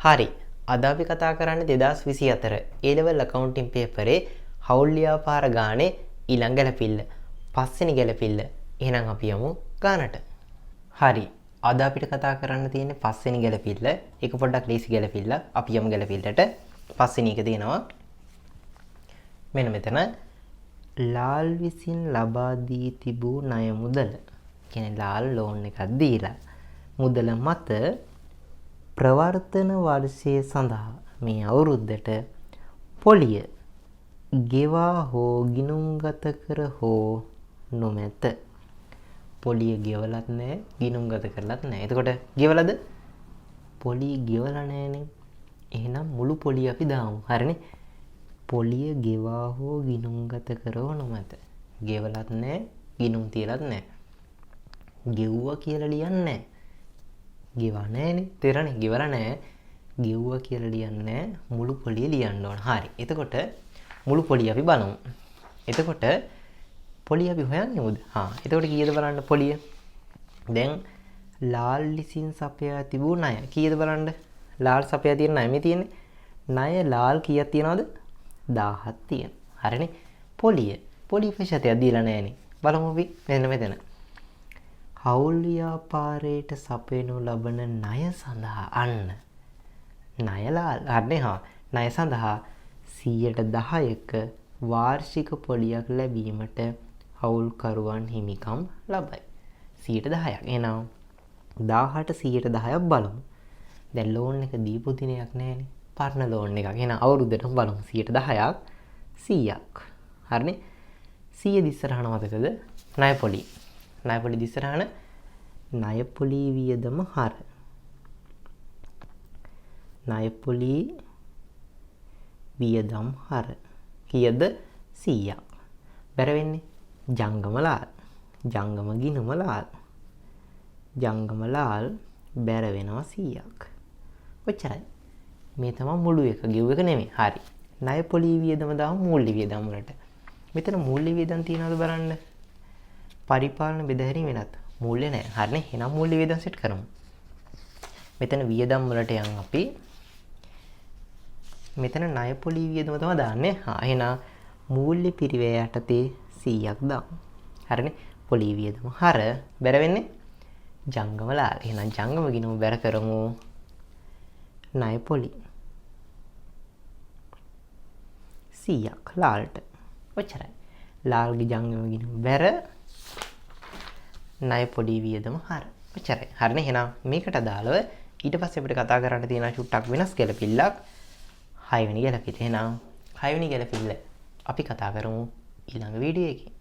හරි. අද අපි කතා කරන්නේ 2024 A level accounting paperේ හවුල් ව්‍යාපාර ගානේ ඊළඟ ගැලපිල්ල. පස්වෙනි ගැලපිල්ල. එහෙනම් අපි යමු ගානට. හරි. අද අපිට කතා කරන්න තියෙන්නේ පස්වෙනි ගැලපිල්ල. ඒක පොඩ්ඩක් ලීසි ගැලපිල්ල. අපි යමු ගැලපිල්ලට. පස්වෙනි එක තියෙනවා. මෙන්න මෙතන ලාල් විසින් ලබා දී තිබූ ණය මුදල. කියන්නේ ලාල් ලෝන් එකක් දීලා මුදල මත ප්‍රවර්තන වර්ෂය සඳහා මේ අවුරුද්දට පොලිය ගෙවා හෝ ගිණුම්ගත කර හෝ නොමැත. පොලිය ගෙවලත් නැහැ, ගිණුම්ගත කරලත් නැහැ. එතකොට ගෙවලද? පොලිය ගෙවලා නැහැනේ. එහෙනම් මුළු පොලිය අපි දාමු. හරිනේ. පොලිය ගෙවා හෝ ගිණුම්ගත කරව නොමැත. ගෙවලත් නැහැ, ගිණුම් තියලත් නැහැ. ගෙව්වා කියලා ලියන්නේ නැහැ. ගෙවා නැහැනේ. තේරෙන්නේ? ගෙවලා නැහැ. ගෙව්වා කියලා ලියන්නේ නැහැ. මුළු පොලිය ලියන්න ඕන. හරි. එතකොට මුළු පොලිය අපි බලමු. එතකොට පොලිය අපි හොයන්නේ උද? එතකොට කීයද බලන්න පොලිය? දැන් ලාල් විසින් සපයා තිබූ ණය. කීයද බලන්න? ලාල් සපයා තියෙන ණය මේ තියෙන්නේ. ණය ලාල් කීයක් තියනවද? 1000ක් තියෙනවා. හරිනේ. පොලිය ප්‍රතිශතයක් දීලා නැහැනේ. බලමු අපි මෙන්න මෙතන. හවුල් ව්‍යාපාරයට සපයනු ලබන ණය සඳහා අන්න ණය ලාල් හරිනේ. ණය සඳහා 10%ක වාර්ෂික පොලියක් ලැබීමට හවුල්කරුවන් හිමිකම් ලබයි. 10%ක්. එහෙනම් 1000ට 10%ක් බලමු. දැන් ලෝන් එක දීපු දිනයක් නැහැනේ. පරණ ලෝන් එකක්. එහෙනම් අවුරුද්දට බලමු 10%ක් 100ක්. හරිනේ. 100 දිස්සරහන මතකද? ණය පොලි. ණය පොලි දිස්සරහන ණය පොලි වියදම හර. ණය පොලි වියදම් හර. කීයද? 100ක්. බැර වෙන්නේ ජංගම ලාල්. ජංගම ගිණුම ලාල්. ජංගම ලාල් බැර වෙනවා 100ක්. ඔච්චරයි. මේ තමයි මුළු එක. ගෙව් එක නෙමෙයි. හරි. ණය පොලි වියදම දාමු මූල්‍ය වියදම් වලට. මෙතන මූල්‍ය වියදම් තියනවද බලන්න. පරිපාලන බෙදහැරීම වෙනත්. මූල්‍ය නැහැ. හරිනේ. එහෙනම් මූල්‍ය වියදම් සෙට් කරමු. මෙතන වියදම් වලට යන් අපි මෙතන ණය පොලි වියදම තමයි දාන්නේ. එහෙනම් මූල්‍ය පිරිවැය යටතේ 100ක් දාමු. හරිනේ. පොලි වියදම හර බැර වෙන්නේ ජංගම ලාල්. එහෙනම් ජංගම ගිණුම බැර කරමු. ණය පොලි 100ක් ලාල්ට. ඔච්චරයි. ලාල්ගේ ජංගම ගිණුම බැර ණය පොලි වියදම හර. ඔච්චරයි. හරිනේ. එහෙනම් මේකට අදාළව ඊට පස්සේ අපිට කතා කරන්න තියෙන චුට්ටක් වෙනස් ගැලපිල්ලක් 6 වෙනි ගැලපිල්ල. එහෙනම් 6 වෙනි ගැලපිල්ල අපි කතා කරමු ඊළඟ වීඩියෝ එකේ.